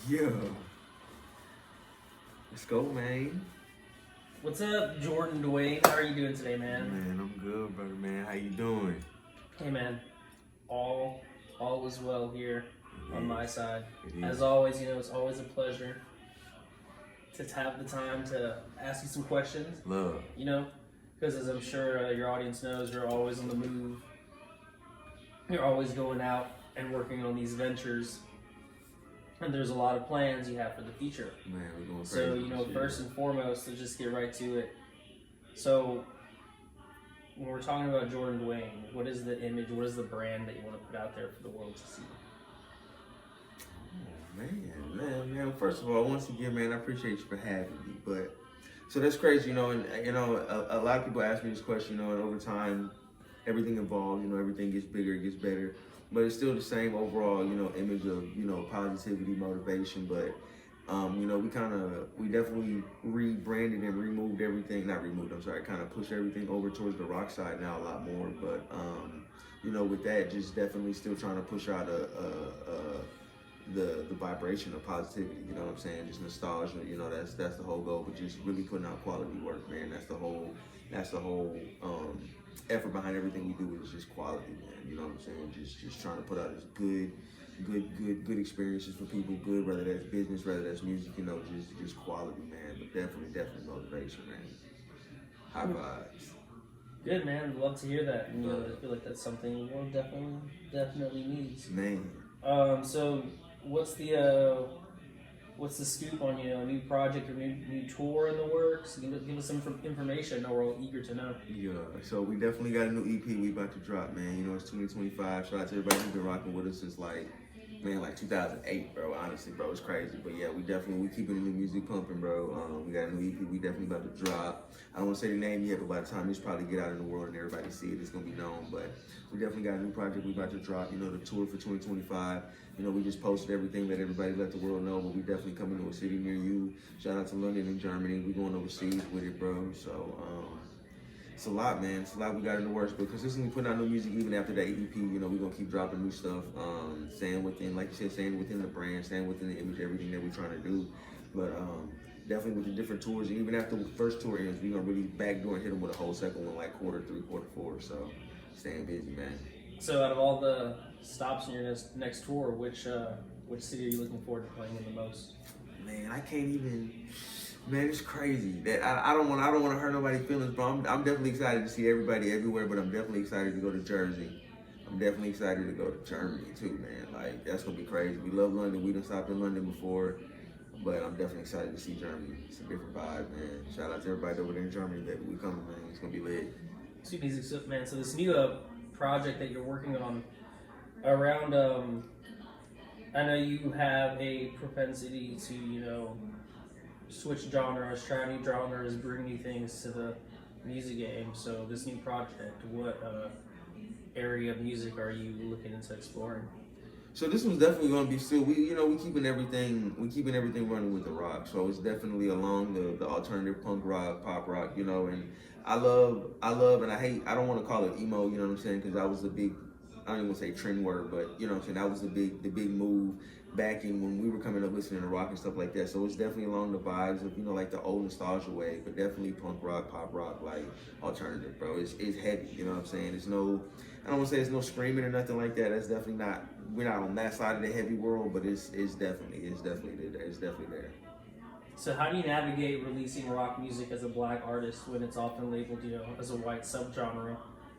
Yeah. Let's go, man. What's up, Jordan Dwayne? How are you doing today, man? Man, I'm good, brother, man. How you doing? Hey, man. All all is well here It on my is. side. It As is. always, it's always a pleasure to have the time to ask you some questions. Love. Because as I'm sure your audience knows, you're always on the move. You're always going out and working on these ventures, and there's a lot of plans you have for the future. Man, we're going crazy. So, this year. first and foremost, let's just get right to it. So, when we're talking about Jordan Dwayne, what is the image, what is the brand that you want to put out there for the world to see? Oh, man. First of all, once again, man, I appreciate you for having me. But so that's crazy, and a lot of people ask me this question, and over time, everything evolves. Everything gets bigger, it gets better. But it's still the same overall, image of, positivity, motivation. But, we definitely rebranded and removed everything, not removed, I'm sorry, kind of pushed everything over towards the rock side now a lot more. But, with that, just definitely still trying to push out the vibration of positivity, you know what I'm saying? Just nostalgia, that's the whole goal, but just really putting out quality work, man. That's the whole effort behind everything we do is just quality, man. You know what I'm saying? Just trying to put out as good experiences for people, good, whether that's business, whether that's music, just quality, man. But definitely motivation, man. High vibes. Good, man. I'd love to hear that. And, I feel like that's something the world definitely needs. Man. So what's the scoop on a new project or new tour in the works? Give us some information. We're all eager to know. Yeah, so we definitely got a new EP we about to drop, man. It's 2025. Shout out to everybody who's been rocking with us since like 2008, bro. Honestly, bro, it's crazy. But yeah, we keeping the new music pumping, bro. We got a new EP we definitely about to drop. I don't want to say the name yet, but by the time this probably get out in the world and everybody see it, it's gonna be known. But we definitely got a new project we about to drop. The tour for 2025. We just posted everything, let everybody let the world know. But we definitely coming to a city near you. Shout out to London and Germany. We going overseas with it, bro. So it's a lot, man. It's a lot we got in the works, but consistently putting out new music even after that EP. We're gonna keep dropping new stuff. Staying within, like you said, staying within the brand, staying within the image, everything that we're trying to do. But definitely with the different tours, and even after the first tour ends, we're gonna really backdoor and hit them with a whole second one, like quarter three, quarter four. So staying busy, man. So out of all the stops in your next tour, which city are you looking forward to playing in the most? Man, I can't even. Man, it's crazy that I don't want to hurt nobody's feelings, but I'm definitely excited to see everybody everywhere. But I'm definitely excited to go to Jersey. I'm definitely excited to go to Germany too, man. Like that's gonna be crazy. We love London. We done stopped in London before, but I'm definitely excited to see Germany. It's a different vibe, man. Shout out to everybody over there in Germany, baby. We coming, man. It's gonna be lit. Sweet music, man. So this new project that you're working on around, I know you have a propensity to switch genres, try new genres, bring new things to the music game. So this new project, what area of music are you looking into exploring? So this one's definitely gonna be still we keeping everything running with the rock. So it's definitely along the alternative punk rock, pop rock, and I love and I don't want to call it emo, you know what I'm saying? Because that was the big, I don't even want to say trend word, but you know what I'm saying, that was the big move back in when we were coming up listening to rock and stuff like that. So it's definitely along the vibes of like the old nostalgia way, but definitely punk rock, pop rock, like alternative, bro. It's heavy, you know what I'm saying? It's no, I don't want to say it's no screaming or nothing like that. That's definitely not, we're not on that side of the heavy world, but it's definitely there. So how do you navigate releasing rock music as a black artist when it's often labeled, as a white subgenre,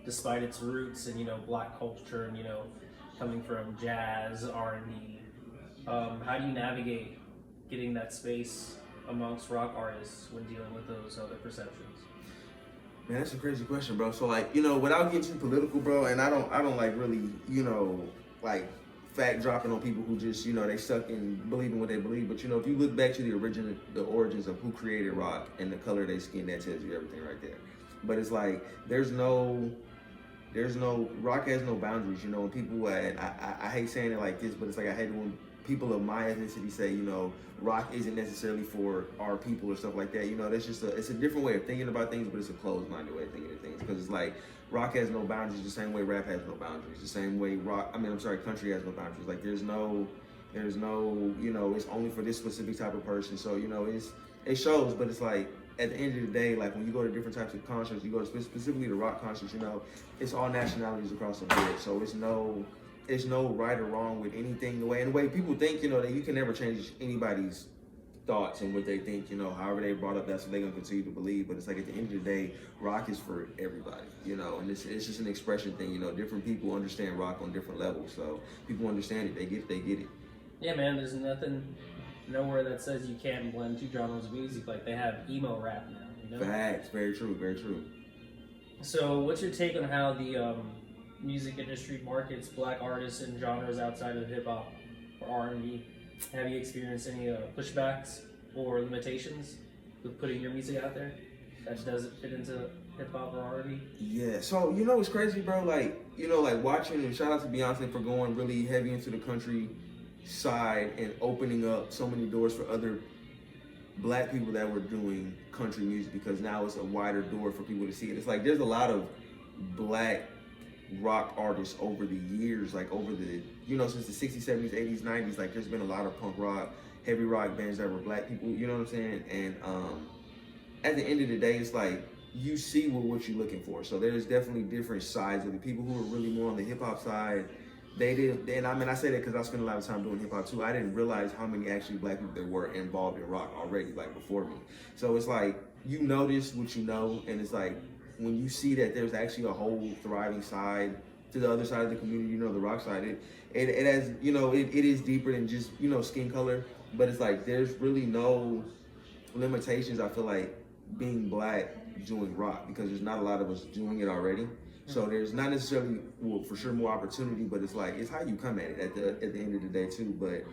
despite its roots and black culture and coming from jazz, R&B? How do you navigate getting that space amongst rock artists when dealing with those other perceptions? Man, that's a crazy question, bro. So like, without getting too political, bro, and I don't like really, like fact dropping on people who just, they stuck in believing what they believe. But if you look back to the origins of who created rock and the color of their skin, that tells you everything right there. But it's like there's no rock has no boundaries, when people and I hate saying it like this, but it's like I hate when people of my ethnicity say, rock isn't necessarily for our people or stuff like that. That's just it's a different way of thinking about things, but it's a closed-minded way of thinking of things. Because it's like rock has no boundaries the same way rap has no boundaries, the same way country has no boundaries. Like there's no There's no, you know, it's only for this specific type of person. So, you know, it shows, but it's like at the end of the day, like when you go to different types of concerts, you go to specifically to rock concerts, you know, it's all nationalities across the board. So it's no right or wrong with anything. The way people think, you know, that you can never change anybody's thoughts and what they think, you know, however they brought up, that's what they're gonna continue to believe. But it's like at the end of the day, rock is for everybody, you know, and it's just an expression thing, you know. Different people understand rock on different levels, so people understand it, they get it. Yeah, man. There's nothing nowhere that says you can't blend two genres of music. Like they have emo rap now, you know. Facts, very true, very true. So, what's your take on how the music industry markets black artists and genres outside of hip hop or R&B? Have you experienced any pushbacks or limitations with putting your music out there that doesn't fit into hip hop or R&B? Yeah, so you know it's crazy, bro. Like, you know, like watching, and shout out to Beyonce for going really heavy into the country side and opening up so many doors for other black people that were doing country music, because now it's a wider door for people to see it. It's like there's a lot of black rock artists over the years, like over the, you know, since the 60s, 70s, 80s, 90s, like there's been a lot of punk rock, heavy rock bands that were black people, you know what I'm saying? And at the end of the day, it's like you see what you're looking for. So there's definitely different sides of the people who are really more on the hip hop side. They did, and I mean, I say that because I spent a lot of time doing hip hop too. I didn't realize how many actually black people there were involved in rock already, like before me. So it's like you notice what you know, and it's like when you see that there's actually a whole thriving side to the other side of the community, you know, the rock side. It has, you know, it is deeper than just, you know, skin color, but it's like there's really no limitations. I feel like being black doing rock, because there's not a lot of us doing it already. So there's not necessarily, well, for sure, more opportunity, but it's like it's how you come at it at the end of the day too. But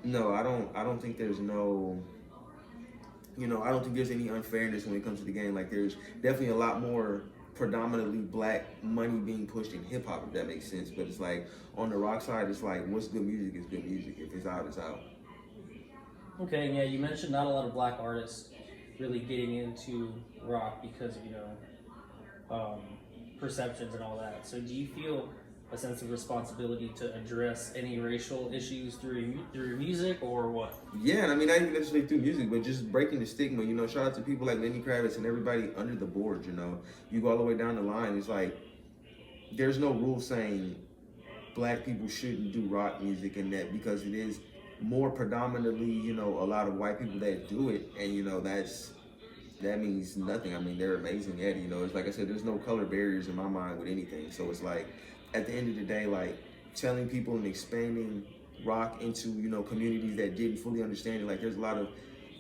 no, I don't think there's no, you know, I don't think there's any unfairness when it comes to the game. Like there's definitely a lot more predominantly black money being pushed in hip hop, if that makes sense. But it's like on the rock side, it's like what's good music is good music. If it's out, it's out. Okay, yeah, you mentioned not a lot of black artists really getting into rock because of, you know, perceptions and all that. So do you feel a sense of responsibility to address any racial issues through music or what? Yeah, and I mean, not even necessarily through music, but just breaking the stigma. You know, shout out to people like Lenny Kravitz and everybody under the board. You know, you go all the way down the line. It's like there's no rule saying black people shouldn't do rock music, and that because it is more predominantly, you know, a lot of white people that do it, and you know that means nothing. I mean, they're amazing at it. You know, it's like I said, there's no color barriers in my mind with anything. So it's like, at the end of the day, like telling people and expanding rock into, you know, communities that didn't fully understand it. Like there's a lot of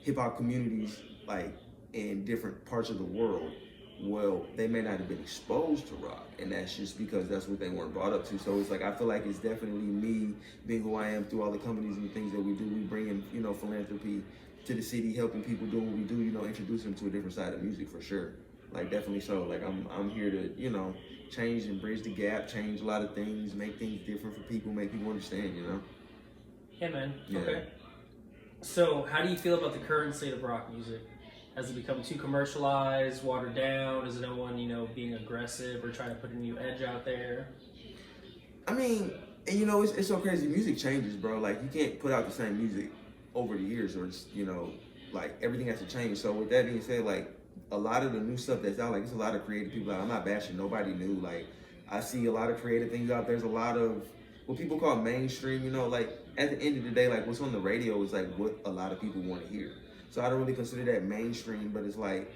hip hop communities like in different parts of the world. Well, they may not have been exposed to rock, and that's just because that's what they weren't brought up to. So it's like I feel like it's definitely me being who I am through all the companies and the things that we do. We bring in, you know, philanthropy to the city, helping people doing what we do, you know, introduce them to a different side of music for sure. Like definitely so. Like I'm here to, you know, change and bridge the gap, change a lot of things, make things different for people, make people understand, you know. Yeah, man. Yeah. Okay. So how do you feel about the current state of rock music? Has it become too commercialized, watered down? Is no one, you know, being aggressive or trying to put a new edge out there? I mean, and you know, it's so crazy. Music changes, bro. Like you can't put out the same music over the years, or it's, you know, like everything has to change. So with that being said, like a lot of the new stuff that's out, like it's a lot of creative people out. I'm not bashing nobody new. Like I see a lot of creative things out. There's a lot of what people call mainstream, you know, like at the end of the day, like what's on the radio is like what a lot of people want to hear. So I don't really consider that mainstream, but it's like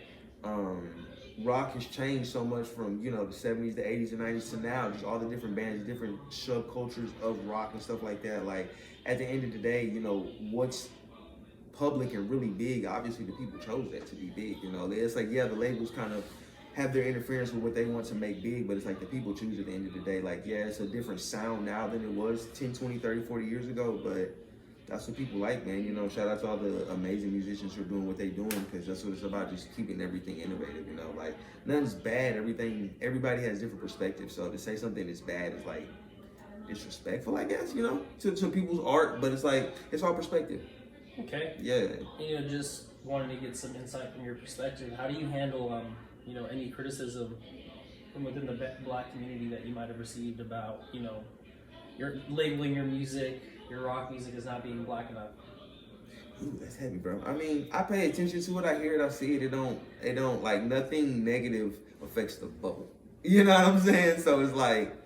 rock has changed so much from, you know, the 70s, the 80s, and 90s to now, just all the different bands, different subcultures of rock and stuff like that. Like at the end of the day, you know, what's public and really big, obviously the people chose that to be big, you know. It's like, yeah, the labels kind of have their interference with what they want to make big, but it's like the people choose at the end of the day. Like, yeah, it's a different sound now than it was 10, 20, 30, 40 years ago, but that's what people like, man. You know, shout out to all the amazing musicians who are doing what they're doing, because that's what it's about, just keeping everything innovative, you know. Like, nothing's bad. Everybody has different perspectives. So to say something is bad is like disrespectful, I guess, you know, to people's art, but it's like, it's all perspective. Okay. Yeah. You know, just wanted to get some insight from your perspective. How do you handle, you know, any criticism from within the black community that you might have received about, you know, you're labeling your music, your rock music, as not being black enough? Ooh, that's heavy, bro. I mean, I pay attention to it. I hear it. I see it. It don't like nothing negative affects the bubble. You know what I'm saying? So it's like,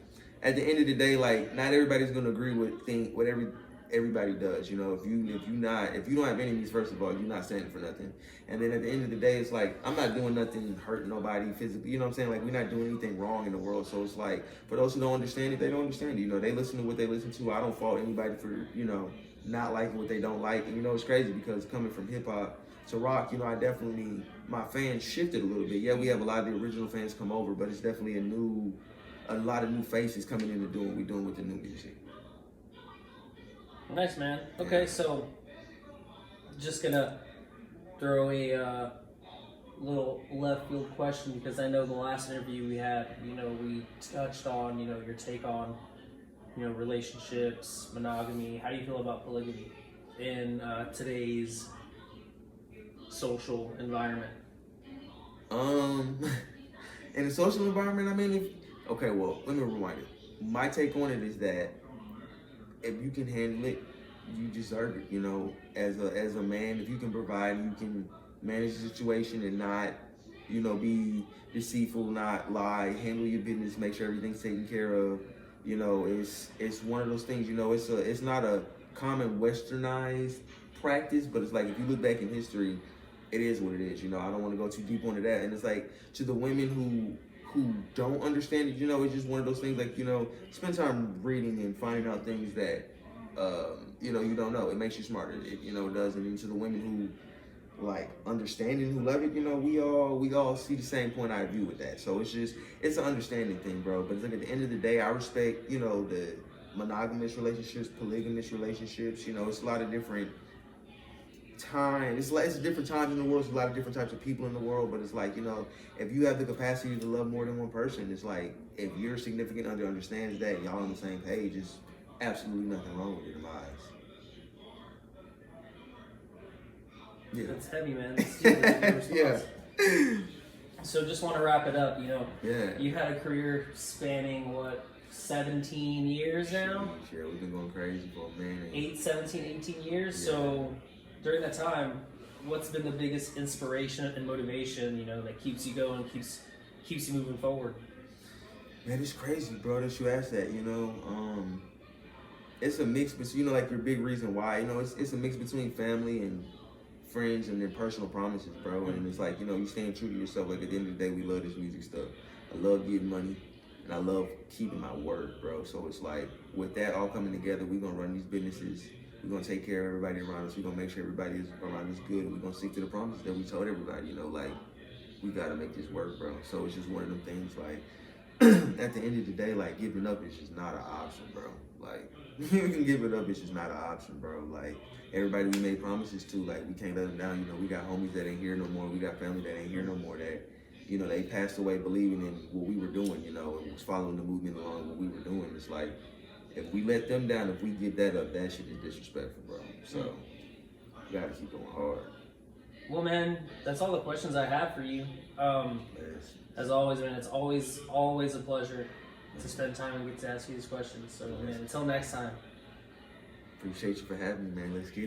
at the end of the day, like not everybody's gonna agree with what everybody does. You know, if you don't have enemies, first of all, you're not standing for nothing. And then at the end of the day, it's like I'm not doing nothing hurting nobody physically. You know what I'm saying? Like we're not doing anything wrong in the world. So it's like for those who don't understand it, they don't understand it. You know, they listen to what they listen to. I don't fault anybody for not liking what they don't like. And it's crazy because coming from hip hop to rock, I definitely my fans shifted a little bit. Yeah, we have a lot of the original fans come over, but it's definitely a lot of new faces coming into doing what we're doing with the new music. Nice, man. Okay, so just gonna throw a little left field question because I know the last interview we had, we touched on, your take on, relationships, monogamy. How do you feel about polygamy in today's social environment? In the social environment, I mean, okay, well, let me rewind it. My take on it is that if you can handle it, you deserve it. As a man, if you can provide, you can manage the situation and not, be deceitful, not lie, handle your business, make sure everything's taken care of. It's one of those things. It's not a common westernized practice, but it's like if you look back in history, it is what it is. I don't want to go too deep into that. And it's like to the women who don't understand it, it's just one of those things like, spend time reading and finding out things that, you don't know. It makes you smarter. It does. And then to the women who like understand it, who love it, we all see the same point of view with that. So it's an understanding thing, bro. But it's like at the end of the day, I respect, the monogamous relationships, polygamous relationships, it's a lot of different times. It's different times in the world. There's a lot of different types of people in the world, but it's like, if you have the capacity to love more than one person, it's like if your significant other understands that, y'all on the same page, it's absolutely nothing wrong with it in my eyes. Yeah. That's heavy, man. That's a yeah. So just want to wrap it up, Yeah. You had a career spanning 17 years now? Sure, we've been going crazy for a minute. 18 years. Yeah. So during that time, what's been the biggest inspiration and motivation, that keeps you going, keeps you moving forward? Man, it's crazy, bro, that you asked that, It's a mix between, like your big reason why, it's a mix between family and friends and their personal promises, bro. And it's like, you staying true to yourself. Like at the end of the day, we love this music stuff. I love getting money and I love keeping my word, bro. So it's like, with that all coming together, we're going to run these businesses. We're going to take care of everybody around us. We're going to make sure everybody around us good. We're going to stick to the promises that we told everybody, like, we got to make this work, bro. So it's just one of them things, like, at the end of the day, like, giving up is just not an option, bro. Like, you can give it up, it's just not an option, bro. Like, everybody we made promises to, like, we can't let them down. We got homies that ain't here no more. We got family that ain't here no more that, they passed away believing in what we were doing, and was following the movement along what we were doing. It's like, if we let them down, if we give that up, that shit is disrespectful, bro. So, you gotta keep going hard. Well, man, that's all the questions I have for you. As always, man, it's always a pleasure to spend time and get to ask you these questions. So, man, until next time. Appreciate you for having me, man. Let's get it.